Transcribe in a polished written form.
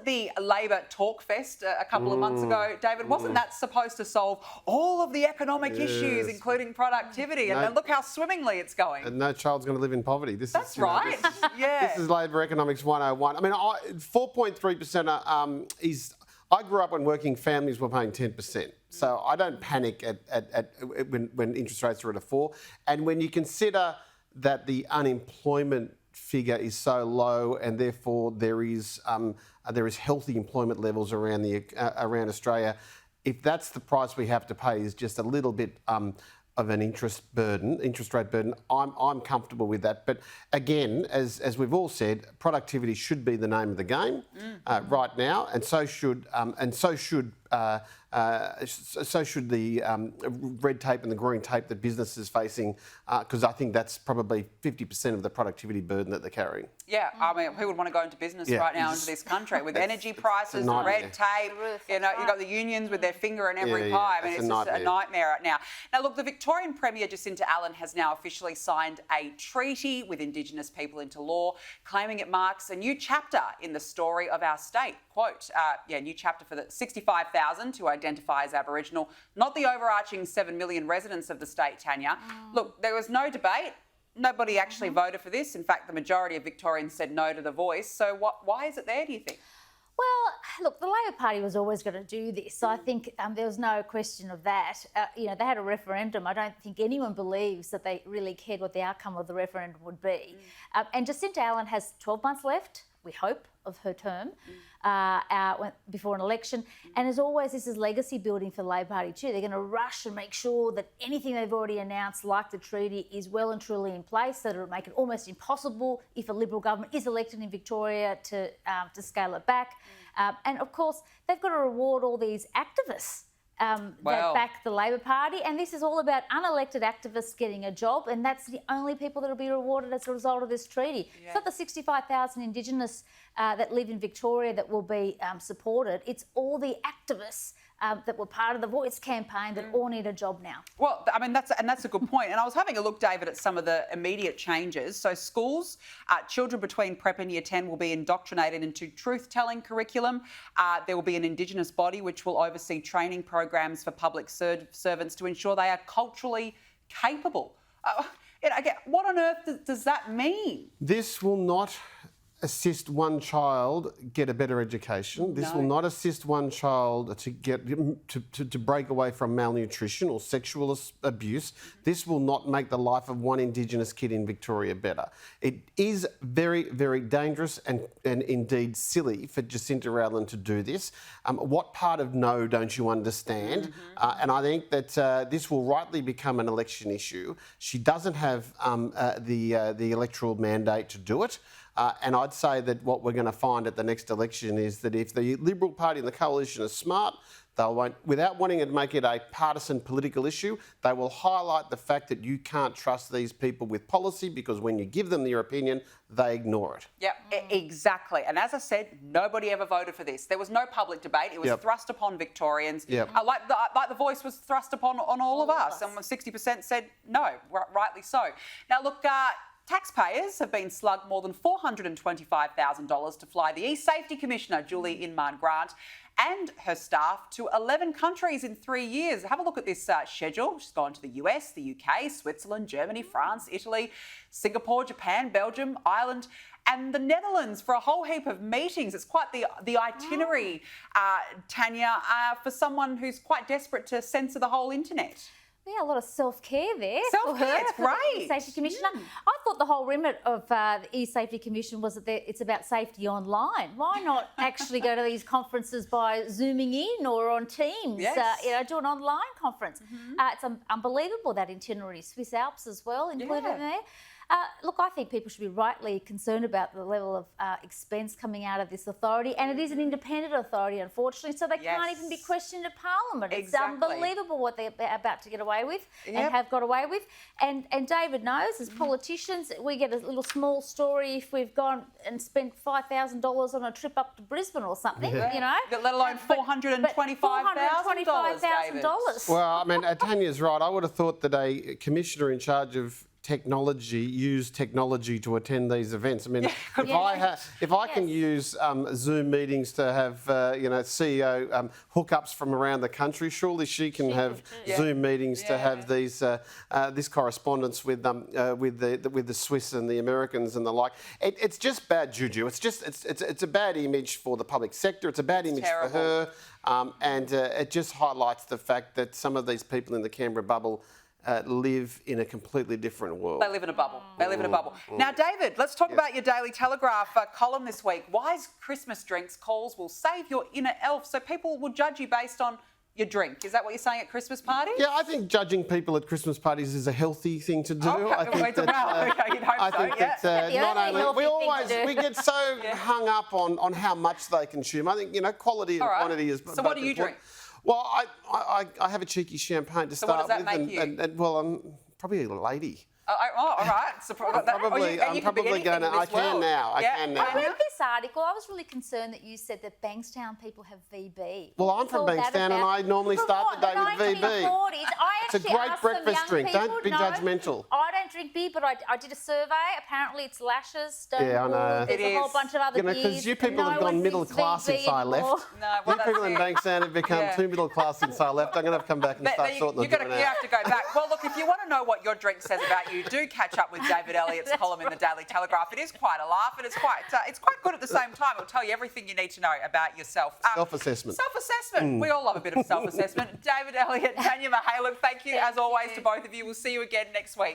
at the Labor Talk Fest a couple of months ago, David, wasn't that supposed to solve all of the economic issues, including productivity? And then look how swimmingly it's going. And no child's going to live in poverty. That's right. This is Labor Economics 101. I mean, 4.3% is... I grew up when working families were paying 10%. So I don't panic when interest rates are at a 4. And when you consider that the unemployment figure is so low and therefore there is healthy employment levels around around Australia, if that's the price we have to pay is just a little bit of an interest rate burden, I'm comfortable with that. But again, as we've all said, productivity should be the name of the game right now, and so should the red tape and the green tape that business is facing, because I think that's probably 50% of the productivity burden that they're carrying. Yeah, I mean, who would want to go into business right now into this country with energy prices, red tape? You know, you've got the unions with their finger in every pie. I mean, it's just a nightmare right now. Now, look, the Victorian Premier Jacinta Allen has now officially signed a treaty with Indigenous people into law, claiming it marks a new chapter in the story of our state. Quote, new chapter for the 65,000 who identify as Aboriginal, not the overarching 7 million residents of the state, Tanya. Look, there was no debate. Nobody actually voted for this. In fact, the majority of Victorians said no to the voice. So why is it there, do you think? Well, look, the Labor Party was always going to do this. So I think there was no question of that. They had a referendum. I don't think anyone believes that they really cared what the outcome of the referendum would be. And Jacinta Allen has 12 months left, we hope, of her term before an election. And as always, this is legacy building for the Labor Party too. They're going to rush and make sure that anything they've already announced, like the treaty, is well and truly in place, so that it'll make it almost impossible if a Liberal government is elected in Victoria to scale it back. And of course, they've got to reward all these activists that back the Labor Party, and this is all about unelected activists getting a job, and that's the only people that will be rewarded as a result of this treaty. It's not the 65,000 Indigenous that live in Victoria that will be supported. It's all the activists that were part of the Voice campaign that all need a job now. Well, I mean, that's a good point. And I was having a look, David, at some of the immediate changes. So schools, children between prep and year 10 will be indoctrinated into truth-telling curriculum. There will be an Indigenous body which will oversee training programs for public servants to ensure they are culturally capable. Again, what on earth does that mean? This will not assist one child get a better education. This will not assist one child to get to break away from malnutrition or sexual abuse. This will not make the life of one Indigenous kid in Victoria better. It is very, very dangerous and indeed silly for Jacinta Allen to do this. What part of no don't you understand? And I think that this will rightly become an election issue. She doesn't have the electoral mandate to do it. And I'd say that what we're going to find at the next election is that if the Liberal Party and the coalition are smart, without wanting to make it a partisan political issue, they will highlight the fact that you can't trust these people with policy, because when you give them your opinion, they ignore it. Yeah, exactly. And as I said, nobody ever voted for this. There was no public debate. It was thrust upon Victorians. Like the Voice was thrust upon all of us. And 60% said no, rightly so. Now, look... taxpayers have been slugged more than $425,000 to fly the eSafety Commissioner, Julie Inman-Grant, and her staff to 11 countries in 3 years. Have a look at this schedule. She's gone to the US, the UK, Switzerland, Germany, France, Italy, Singapore, Japan, Belgium, Ireland, and the Netherlands for a whole heap of meetings. It's quite the itinerary, Tanya, for someone who's quite desperate to censor the whole internet. Yeah, a lot of self-care there. Self-care, it's great. The E-Safety Commissioner. I thought the whole remit of the E-Safety Commission was that it's about safety online. Why not actually go to these conferences by Zooming in or on Teams? Yes. Do an online conference. It's unbelievable, that itinerary. Swiss Alps as well included in there. Look, I think people should be rightly concerned about the level of expense coming out of this authority, and it is an independent authority, unfortunately, so they can't even be questioned at Parliament. It's unbelievable what they're about to get away with and have got away with. And David knows, as politicians, we get a little small story if we've gone and spent $5,000 on a trip up to Brisbane or something, you know. Let alone $425,000, David. Well, I mean, Tanya's right. I would have thought that a commissioner in charge of use technology to attend these events. I mean, if I can use Zoom meetings to have CEO hookups from around the country, surely she can have Zoom meetings to have these this correspondence with the Swiss and the Americans and the like. It's just bad juju. It's a bad image for the public sector. It's a bad image for her, and it just highlights the fact that some of these people in the Canberra bubble live in a completely different world. They live in a bubble. They live in a bubble. Now, David, let's talk about your Daily Telegraph column this week. Wise Christmas drinks calls will save your inner elf. So people will judge you based on your drink. Is that what you're saying at Christmas parties? Yeah, I think judging people at Christmas parties is a healthy thing to do. Okay. I think that not only we get so hung up on how much they consume. I think quality and quantity is. So what do you drink? Well, I have a cheeky champagne to start with. So what does that make you? And well, I'm probably a lady. All right. So I'm probably going to. I can now. I read this article. I was really concerned that you said that Bankstown people have VB. Well, I'm from Bankstown and I normally start the day with VB. It's a great breakfast drink. Don't be judgmental. I don't drink beer, but I did a survey. Apparently, it's Lashes, Stone I know. There's a whole bunch of other beers. Because you people have gone middle class since I left. You people in Bankstown have become too middle class since I left. I'm going to have to come back and start sorting them out. You have to go back. Well, look, if you want to know what your drink says about you, do catch up with David Elliott's column in the Daily Telegraph. It is quite a laugh, and it's quite good at the same time. It'll tell you everything you need to know about yourself. Self-assessment. Self-assessment. We all love a bit of self-assessment. David Elliott, Tanya Mihaly, thank you as always to both of you. We'll see you again next week.